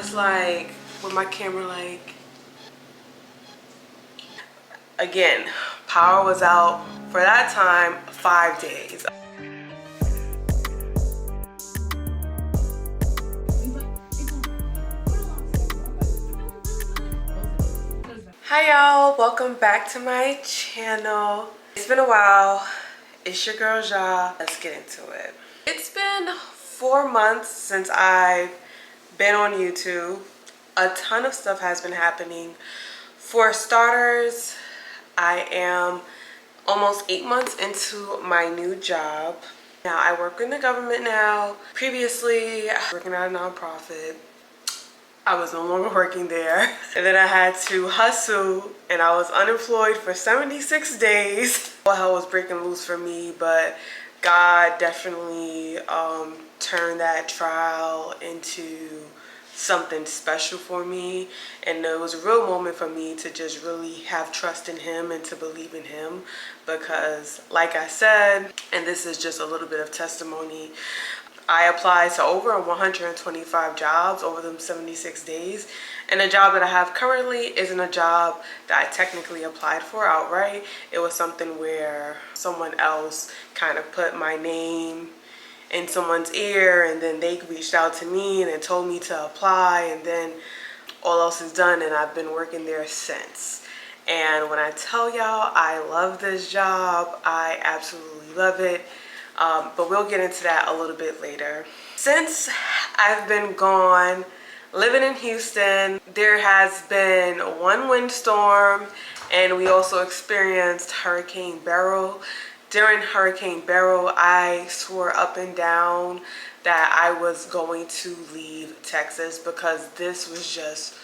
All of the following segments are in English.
just like with my camera, like, again, power was out for that time 5 days. Hi y'all, welcome back to my channel. It's been a while. It's your girl Ja. Let's get into it. It's been 4 months since I've been on YouTube. A ton of stuff has been happening. For starters, I am almost 8 months into my new job. Now I work in the government now. Previously, I was working at a nonprofit. I was no longer working there. And then I had to hustle and I was unemployed for 76 days. All hell was breaking loose for me, but God definitely turned that trial into something special for me. And it was a real moment for me to just really have trust in Him and to believe in Him, because like I said, and this is just a little bit of testimony, I applied to over 125 jobs over them 76 days. And the job that I have currently isn't a job that I technically applied for outright. It was something where someone else kind of put my name in someone's ear, and then they reached out to me and then told me to apply, and then all else is done, and I've been working there since. And when I tell y'all I love this job, I absolutely love it. But we'll get into that a little bit later. Since I've been gone, living in Houston, there has been one windstorm, and we also experienced Hurricane Beryl. During Hurricane Beryl, I swore up and down that I was going to leave Texas because this was just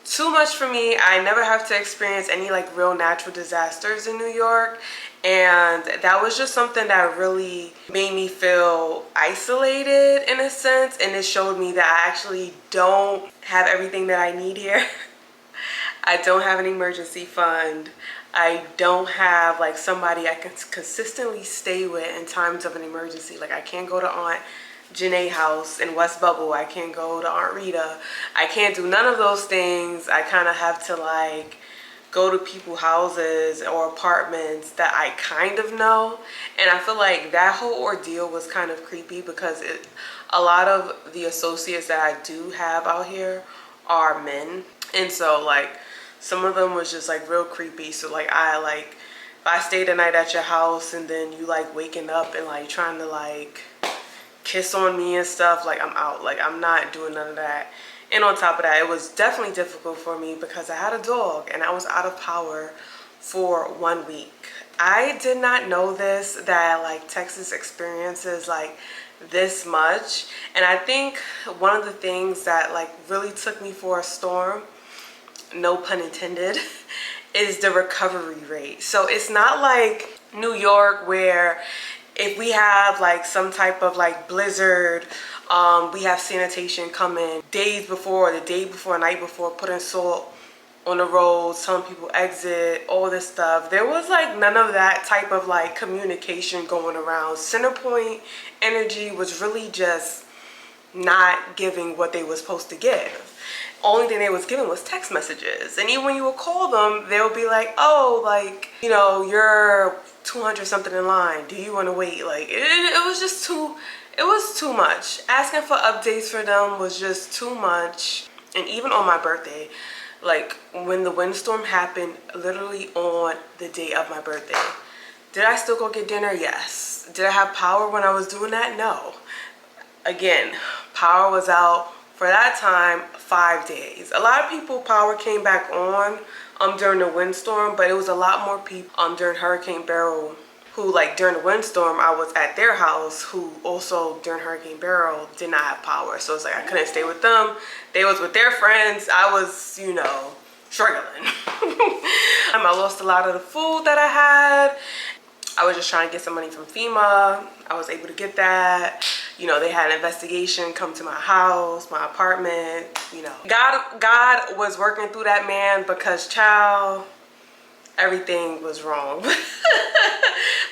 too much for me. I never have to experience any like real natural disasters in New York, and that was just something that really made me feel isolated in a sense, and it showed me that I actually don't have everything that I need here. I don't have an emergency fund. I don't have like somebody I can consistently stay with in times of an emergency. Like I can't go to Aunt Janae house in West Bubble. I can't go to Aunt Rita. I can't do none of those things. I kind of have to like go to people's houses or apartments that I kind of know. And I feel like that whole ordeal was kind of creepy because a lot of the associates that I do have out here are men. And so like some of them was just like real creepy. So like if I stayed the night at your house and then you like waking up and like trying to like kiss on me and stuff, like I'm out. Like I'm not doing none of that. And on top of that, it was definitely difficult for me because I had a dog and I was out of power for 1 week. I did not know this, that like Texas experiences like this much. And I think one of the things that like really took me for a storm, no pun intended, is the recovery rate. So it's not like New York where if we have like some type of like blizzard, we have sanitation come in days before, the day before, night before, putting salt on the roads, telling people exit, all this stuff. There was like none of that type of like communication going around. Centerpoint Energy was really just not giving what they were supposed to give. Only thing they was giving was text messages. And even when you would call them, they would be like, oh, like, you know, you're 200 something in line. Do you want to wait? Like, it was just too, it was too much. Asking for updates for them was just too much. And even on my birthday, like when the windstorm happened, literally on the day of my birthday, did I still go get dinner? Yes. Did I have power when I was doing that? No. Again, power was out for that time 5 days. A lot of people, power came back on during the windstorm, but it was a lot more people during Hurricane Beryl who, like, during the windstorm, I was at their house, who also during Hurricane Beryl did not have power. So it's like I couldn't stay with them. They was with their friends. I was, you know, struggling. I lost a lot of the food that I had. I was just trying to get some money from FEMA. I was able to get that. You know, they had an investigation come to my house, my apartment, you know. God was working through that man because, child, everything was wrong.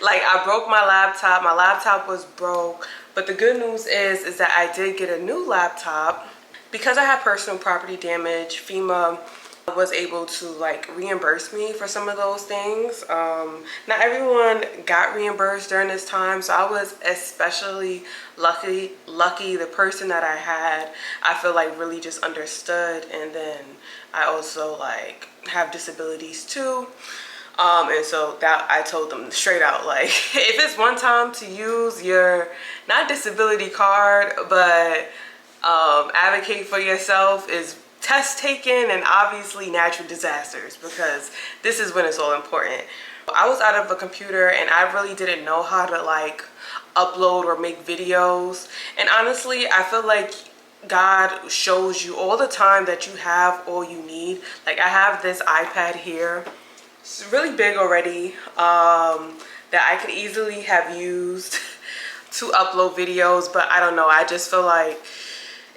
Like, I broke my laptop. My laptop was broke. But the good news is that I did get a new laptop because I had personal property damage, FEMA was able to like reimburse me for some of those things. Not everyone got reimbursed during this time, so I was especially lucky. The person that I had, I feel like really just understood, and then I also like have disabilities too. And so that I told them straight out, like, if it's one time to use your not disability card but advocate for yourself, is test taken and obviously natural disasters, because this is when it's all important. I was out of a computer and I really didn't know how to like upload or make videos, and honestly I feel like God shows you all the time that you have all you need. Like, I have this iPad here, it's really big already, that I could easily have used to upload videos, but I don't know, I just feel like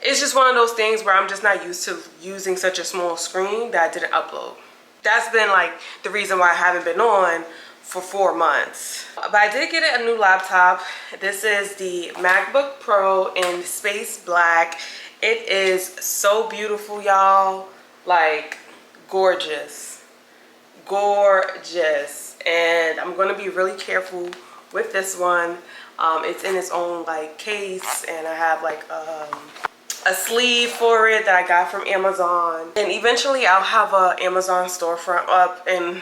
it's just one of those things where I'm just not used to using such a small screen that I didn't upload. That's been like the reason why I haven't been on for 4 months. But I did get a new laptop. This is the MacBook Pro in space black. It is so beautiful, y'all. Like, gorgeous. Gorgeous. And I'm gonna be really careful with this one. It's in its own like case, and I have like a sleeve for it that I got from Amazon, and eventually I'll have a Amazon storefront up, and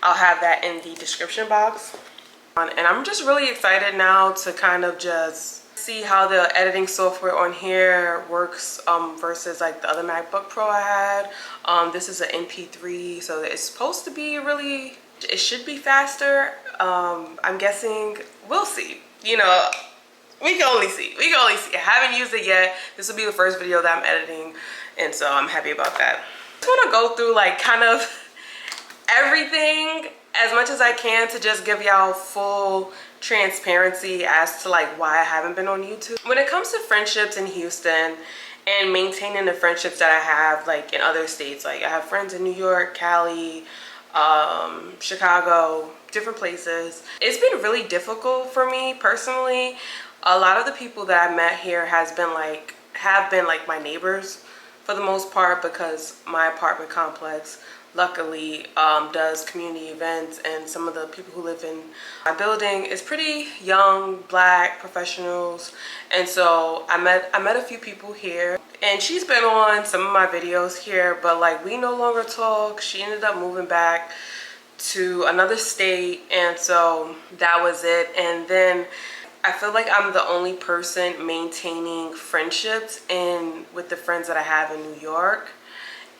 I'll have that in the description box. And I'm just really excited now to kind of just see how the editing software on here works versus like the other MacBook Pro I had. This is an MP3, so it's supposed to be really, it should be faster. I'm guessing, we'll see, you know. We can only see. We can only see. I haven't used it yet. This will be the first video that I'm editing, and so I'm happy about that. I just want to go through like kind of everything as much as I can to just give y'all full transparency as to like why I haven't been on YouTube. When it comes to friendships in Houston and maintaining the friendships that I have like in other states, like I have friends in New York, Cali, Chicago, different places. It's been really difficult for me personally. A lot of the people that I met here have been like my neighbors for the most part, because my apartment complex luckily does community events, and some of the people who live in my building is pretty young black professionals, and so I met a few people here, and she's been on some of my videos here, but like we no longer talk. She ended up moving back to another state, and so that was it. And then I feel like I'm the only person maintaining friendships with the friends that I have in New York.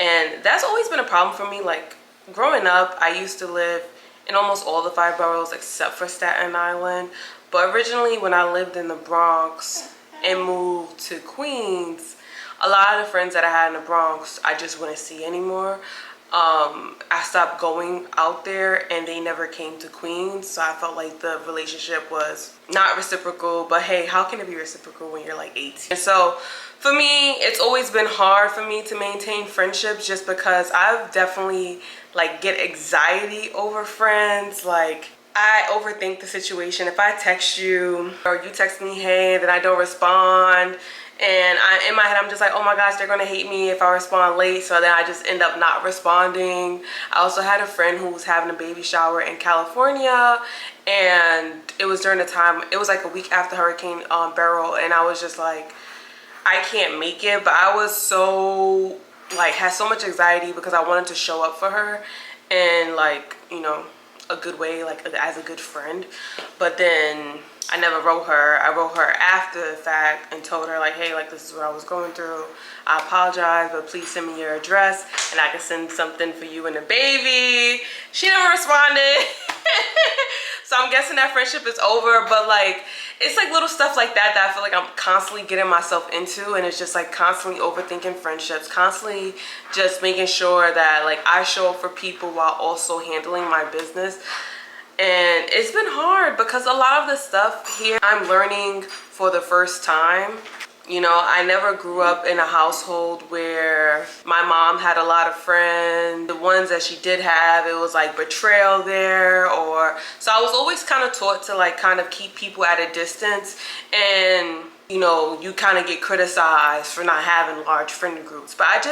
And that's always been a problem for me. Like, growing up, I used to live in almost all the 5 boroughs except for Staten Island. But originally, when I lived in the Bronx and moved to Queens, a lot of the friends that I had in the Bronx, I just wouldn't see anymore. I stopped going out there and they never came to Queens, so I felt like the relationship was not reciprocal. But hey, how can it be reciprocal when you're like 18? And so for me, it's always been hard for me to maintain friendships, just because I've definitely like get anxiety over friends. Like, I overthink the situation. If I text you or you text me hey, then I don't respond, and in my head I'm just like, oh my gosh, they're gonna hate me if I respond late, so then I just end up not responding. I also had a friend who was having a baby shower in California, and it was during the time, it was like a week after Hurricane Beryl, and I was just like, I can't make it. But I was so like, had so much anxiety because I wanted to show up for her and like, you know, a good way, like as a good friend. But then I never wrote her. I wrote her after the fact and told her like, hey, like this is what I was going through. I apologize, but please send me your address and I can send something for you and the baby. She never responded. So I'm guessing that friendship is over. But like, it's like little stuff like that that I feel like I'm constantly getting myself into, and it's just like constantly overthinking friendships, constantly just making sure that like I show up for people while also handling my business. And it's been hard because a lot of the stuff here I'm learning for the first time. You know, I never grew up in a household where my mom had a lot of friends. The ones that she did have, it was like betrayal there, or so I was always kind of taught to like kind of keep people at a distance. And you know, you kind of get criticized for not having large friend groups. But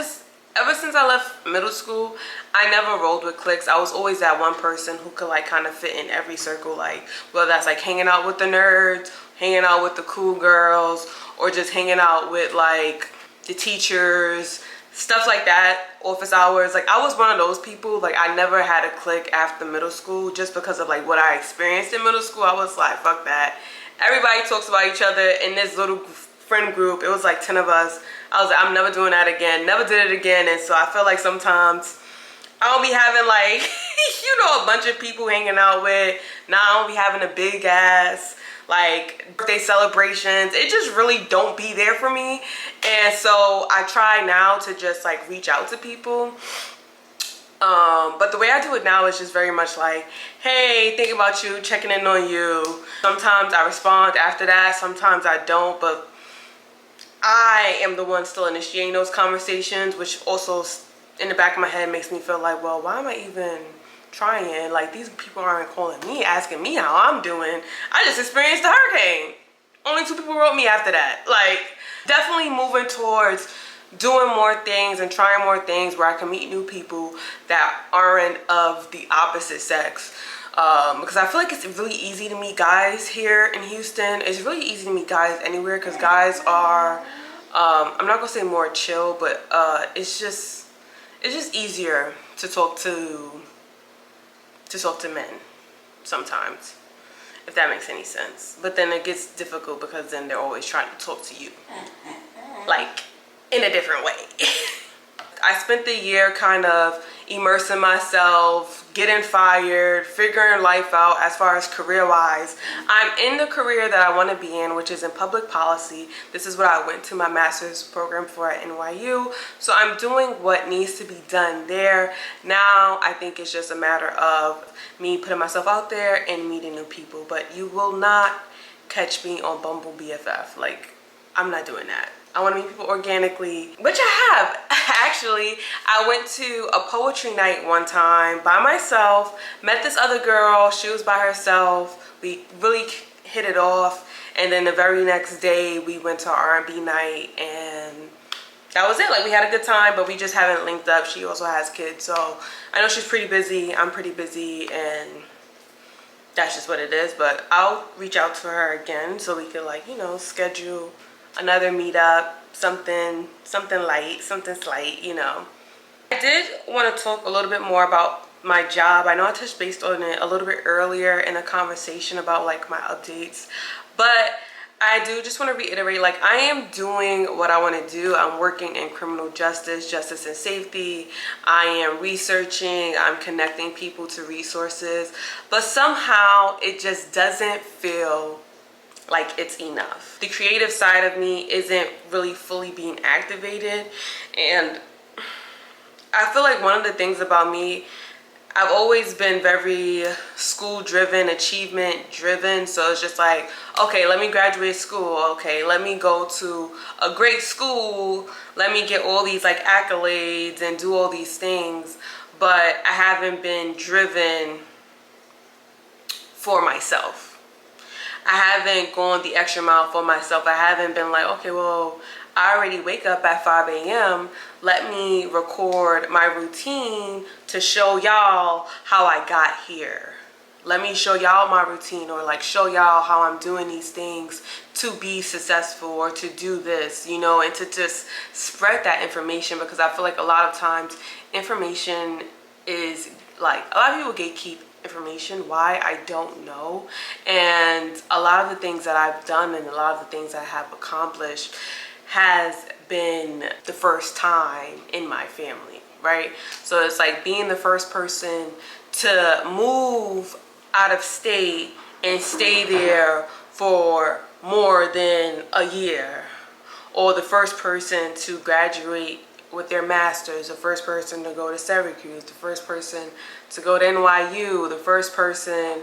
ever since I left middle school, I never rolled with cliques. I was always that one person who could like kind of fit in every circle, like whether that's like hanging out with the nerds, hanging out with the cool girls, or just hanging out with like the teachers, stuff like that, office hours. Like I was one of those people. Like I never had a clique after middle school just because of like what I experienced in middle school. I was like, fuck that. Everybody talks about each other in this little friend group. It was like 10 of us. I was like, I'm never doing that again. Never did it again. And so I feel like sometimes I don't be having like, you know, a bunch of people hanging out with. Now I don't be having a big ass like birthday celebrations. It just really don't be there for me. And so I try now to just like reach out to people. But the way I do it now is just very much like, hey, thinking about you, checking in on you. Sometimes I respond after that, sometimes I don't, but I am the one still initiating those conversations, which also in the back of my head makes me feel like, well, why am I even trying? Like these people aren't calling me, asking me how I'm doing. I just experienced a hurricane. Only 2 people wrote me after that. Like definitely moving towards doing more things and trying more things where I can meet new people that aren't of the opposite sex. Because I feel like it's really easy to meet guys here in Houston. It's really easy to meet guys anywhere because guys are, I'm not gonna say more chill, but it's just easier to talk to men sometimes, if that makes any sense. But then it gets difficult because then they're always trying to talk to you, like in a different way. I spent the year kind of immersing myself, getting fired, figuring life out as far as career-wise. I'm in the career that I want to be in, which is in public policy. This is what I went to my master's program for at NYU. So I'm doing what needs to be done there. Now I think it's just a matter of me putting myself out there and meeting new people. But you will not catch me on Bumble BFF. Like, I'm not doing that. I want to meet people organically, which I have. Actually, I went to a poetry night one time by myself, met this other girl, she was by herself. We really hit it off, and then the very next day we went to R&B night, and that was it. Like we had a good time, but we just haven't linked up. She also has kids, so I know she's pretty busy, I'm pretty busy, and that's just what it is. But I'll reach out to her again so we could, like, you know, schedule another meetup, something light, something slight, you know. I did want to talk a little bit more about my job. I know I touched base on it a little bit earlier in a conversation about like my updates, but I do just want to reiterate, like I am doing what I want to do. I'm working in criminal justice, justice and safety. I am researching, I'm connecting people to resources, but somehow it just doesn't feel like it's enough. The creative side of me isn't really fully being activated, and I feel like one of the things about me, I've always been very school driven, achievement driven. So it's just like, okay, let me graduate school, okay, let me go to a great school, let me get all these like accolades and do all these things, but I haven't been driven for myself. I haven't gone the extra mile for myself. I haven't been like, okay, well, I already wake up at 5 a.m. Let me record my routine to show y'all how I got here. Let me show y'all my routine, or like show y'all how I'm doing these things to be successful or to do this, you know, and to just spread that information, because I feel like a lot of times information is like, a lot of people gatekeep information. Why? I don't know. And a lot of the things that I've done and a lot of the things I have accomplished has been the first time in my family, right? So it's like being the first person to move out of state and stay there for more than a year, or the first person to graduate with their masters, the first person to go to Syracuse, the first person to go to NYU, the first person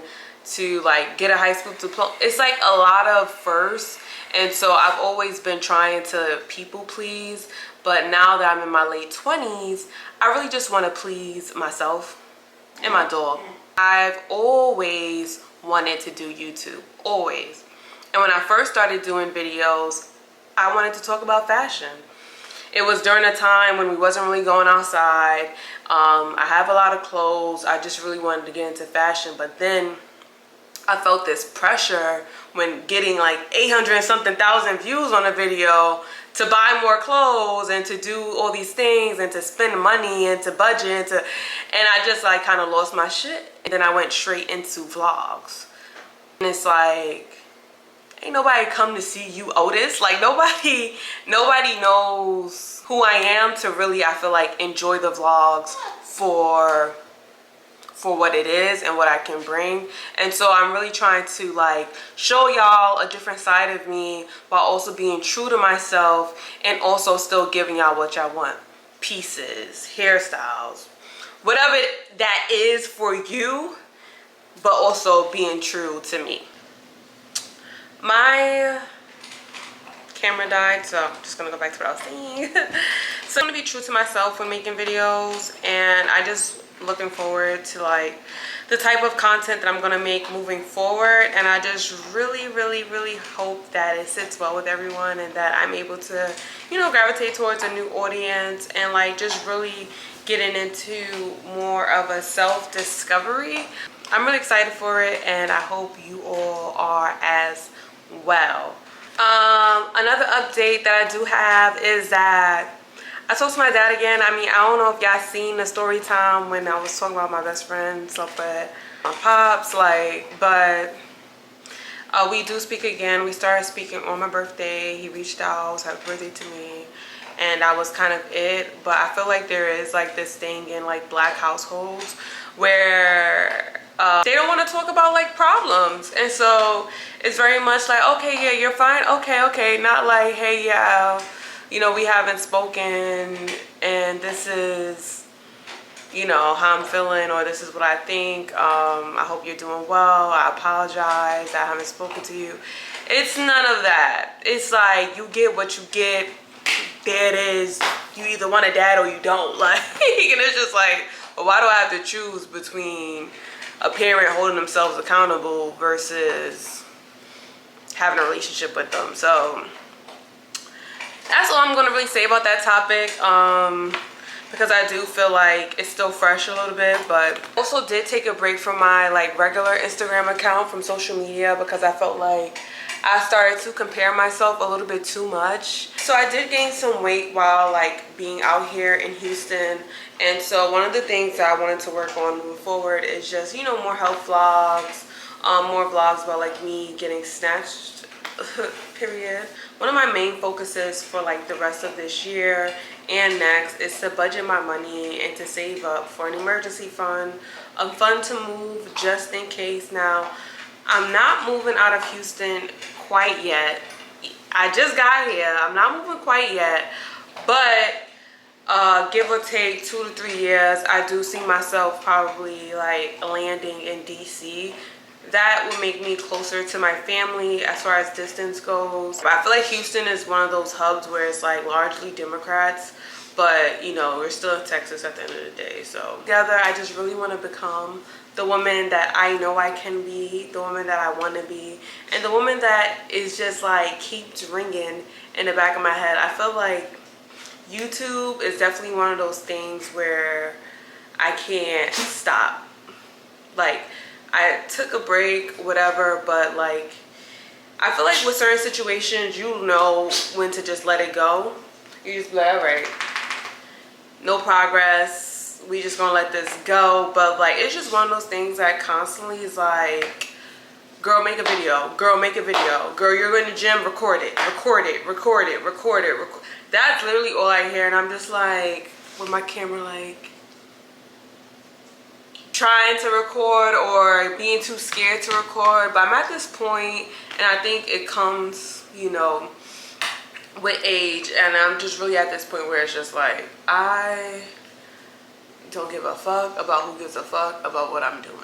to like get a high school diploma. It's like a lot of firsts. And so I've always been trying to people please, but now that I'm in my late 20s, I really just want to please myself and my dog. I've always wanted to do YouTube, always. And when I first started doing videos, I wanted to talk about fashion. It was during a time when we wasn't really going outside. I have a lot of clothes. I just really wanted to get into fashion. But then I felt this pressure when getting like 800 and something thousand views on a video to buy more clothes and to do all these things and to spend money and to budget and I just like kind of lost my shit. And then I went straight into vlogs. And it's like, ain't nobody come to see you, Otis. Like nobody knows who I am to really, I feel like, enjoy the vlogs for what it is and what I can bring. And so I'm really trying to like show y'all a different side of me while also being true to myself and also still giving y'all what y'all want. Pieces, hairstyles, whatever that is for you, but also being true to me. My camera died, so I'm just gonna go back to what I was saying. So I'm gonna be true to myself when making videos, and I just looking forward to like the type of content that I'm gonna make moving forward. And I just really hope that it sits well with everyone and that I'm able to, you know, gravitate towards a new audience and like just really getting into more of a self-discovery. I'm really excited for it, and I hope you all are as well. Another update that I do have is that I talked to my dad again. I mean, I don't know if y'all seen the story time when I was talking about my best friend, stuff with my pops, like, but we do speak again. We started speaking on my birthday. He reached out, was happy birthday to me, and that was kind of it. But I feel like there is like this thing in like black households where they don't want to talk about like problems, and so it's very much like, okay, yeah, you're fine, okay, not like, hey, yeah, you know, we haven't spoken and this is, you know, how I'm feeling, or this is what I think. I hope you're doing well. I apologize that I haven't spoken to you. It's none of that. It's like you get what you get. There it is. You either want a dad or you don't. Like, and it's just like, well, why do I have to choose between a parent holding themselves accountable versus having a relationship with them? So that's all I'm gonna really say about that topic, because I do feel like it's still fresh a little bit. But also did take a break from my like regular Instagram account from social media because I felt like I started to compare myself a little bit too much. So I did gain some weight while like being out here in Houston, and so one of the things that I wanted to work on moving forward is just, you know, more health vlogs, more vlogs about like me getting snatched period. One of my main focuses for like the rest of this year and next is to budget my money and to save up for an emergency fund, a fund to move just in case. Now, I'm not moving out of Houston quite yet. I just got here. I'm not moving quite yet, but give or take 2 to 3 years, I do see myself probably like landing in DC. That would make me closer to my family as far as distance goes. I feel like Houston is one of those hubs where it's like largely Democrats, but you know, we're still in Texas at the end of the day. So together, I just really want to become the woman that I know I can be, the woman that I want to be, and the woman that is just like keeps ringing in the back of my head. I feel like YouTube is definitely one of those things where I can't stop. Like, I took a break, whatever, but like, I feel like with certain situations, you know when to just let it go. You just be like, all right, no progress, we just gonna let this go. But like, it's just one of those things that constantly is like, girl, make a video, girl, make a video, girl, you're in the gym, record it. That's literally all I hear, and I'm just like, with my camera like, trying to record or being too scared to record. But I'm at this point, and I think it comes, you know, with age, and I'm just really at this point where it's just like, I don't give a fuck about who gives a fuck about what I'm doing,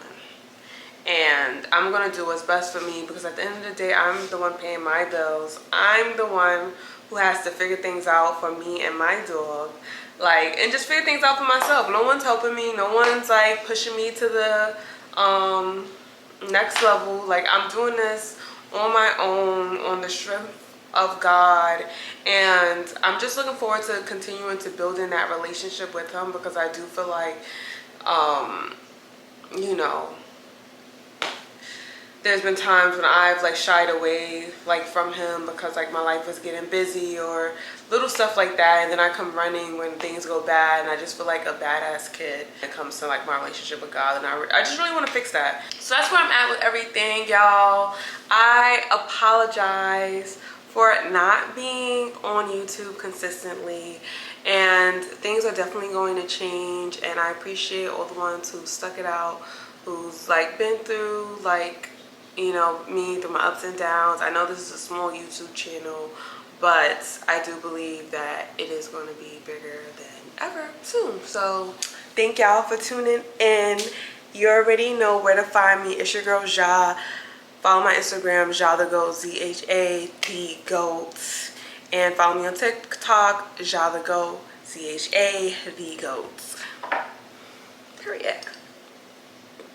and I'm gonna do what's best for me, because at the end of the day, I'm the one paying my bills. I'm the one who has to figure things out for me and my dog, like, and just figure things out for myself. No one's helping me. No one's like pushing me to the next level. Like, I'm doing this on my own, on the strength of God, and I'm just looking forward to continuing to building that relationship with him, because I do feel like you know, there's been times when I've like shied away like from him because like my life was getting busy or little stuff like that, and then I come running when things go bad, and I just feel like a badass kid when it comes to like my relationship with God, and I just really want to fix that. So that's where I'm at with everything, y'all. I apologize for not being on YouTube consistently, and things are definitely going to change, and I appreciate all the ones who stuck it out, who's like been through like, you know, me through my ups and downs. I know this is a small YouTube channel, but I do believe that it is going to be bigger than ever soon. So thank y'all for tuning in. You already know where to find me. It's your girl Ja. Follow my Instagram, Ja the Goat, ZHA the Goat, and follow me on TikTok, Ja the Goat, ZHA the Goat.